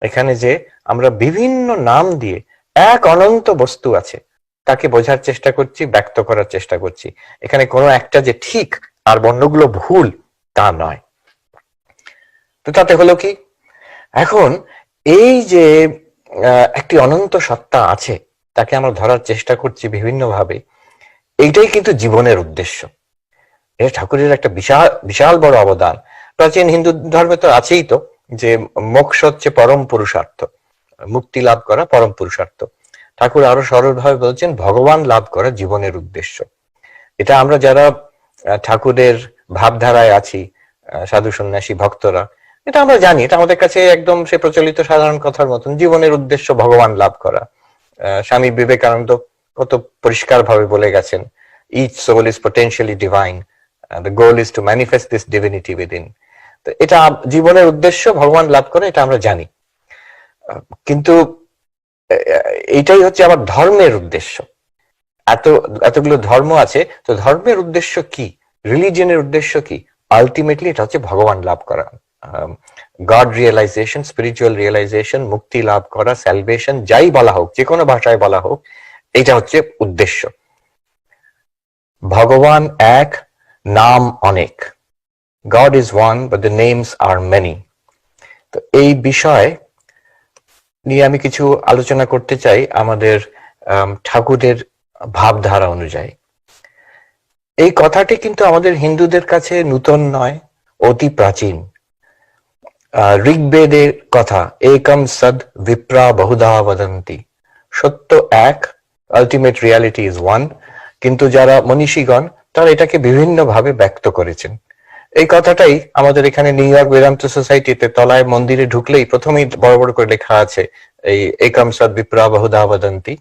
এখানে যে আমরা বিভিন্ন নাম দিয়ে এক অনন্ত বস্তু আছে তাকে বোঝার চেষ্টা করছি, ব্যক্ত করার চেষ্টা করছি। এখানে কোনো একটা যে ঠিক আর অন্যগুলো ভুল তা নয়। তো তাতে হলো কি, এখন এই যে একটি অনন্ত সত্তা আছে তাকে আমরা ধরার চেষ্টা করছি বিভিন্ন ভাবে, এইটাই কিন্তু জীবনের উদ্দেশ্য। এটা ঠাকুরের একটা বিশাল বিশাল বড় অবদান। প্রাচীন হিন্দু ধর্মে তো আছেই তো যে মোক্ষ হচ্ছে পরম পুরুষার্থ, মুক্তি লাভ করা পরম পুরুষার্থ। ঠাকুর আরো সরলভাবে বলছেন ভগবান লাভ করা জীবনের উদ্দেশ্য। এটা আমরা যারা ঠাকুরের ভাবধারায় আছি, সাধু সন্ন্যাসী ভক্তরা, এটা আমরা জানি, এটা আমাদের কাছে একদম সে প্রচলিত সাধারণ কথার মতন। জীবনের উদ্দেশ্য ভগবান লাভ করা। স্বামী বিবেকানন্দ কত পরিষ্কার ভাবে বলে গেছেন, each soul is potentially divine, the goal is to manifest this divinity within. তো এটা জীবনের উদ্দেশ্য ভগবান লাভ করে, এটা আমরা জানি। কিন্তু এইটাই হচ্ছে আবার ধর্মের উদ্দেশ্য। এতগুলো ধর্ম আছে, তো ধর্মের উদ্দেশ্য কি, রিলিজিয়নের উদ্দেশ্য কি? আলটিমেটলি এটা হচ্ছে ভগবান লাভ করা, গড রিয়েলাইজেশন, স্পিরিচুয়াল রিয়েলাইজেশন, মুক্তি লাভ করা, স্যালভেশন, যাই বলা হোক, যে কোনো ভাষায় বলা হোক, এটা হচ্ছে উদ্দেশ্য। ভগবান এক, নাম অনেক। God is one, but the names are many. তো এই বিষয় নিয়ে আমি কিছু আলোচনা করতে চাই আমাদের ঠাকুরের ভাবধারা অনুযায়ী। এই কথাটি কিন্তু আমাদের হিন্দুদের কাছে নূতন নয়, অতি প্রাচীন। ঋগ্বেদের কথা, একম সদ বিপ্রা বহুধা বদন্তি, সত্য এক, আলটিমেট রিয়ালিটি ইজ ওয়ান। কিন্তু যারা মনীষীগণ তারা এটাকে বিভিন্ন ভাবে ব্যক্ত করেছেন। এই কথাটাই আমাদের এখানে নিউ ইয়র্ক বেদান্ত সোসাইটিতে তলায় মন্দিরে ঢুকলেই প্রথমেই বড় বড় করে লেখা আছে এই একম সদ বিপ্রা বহুধা বদন্তি।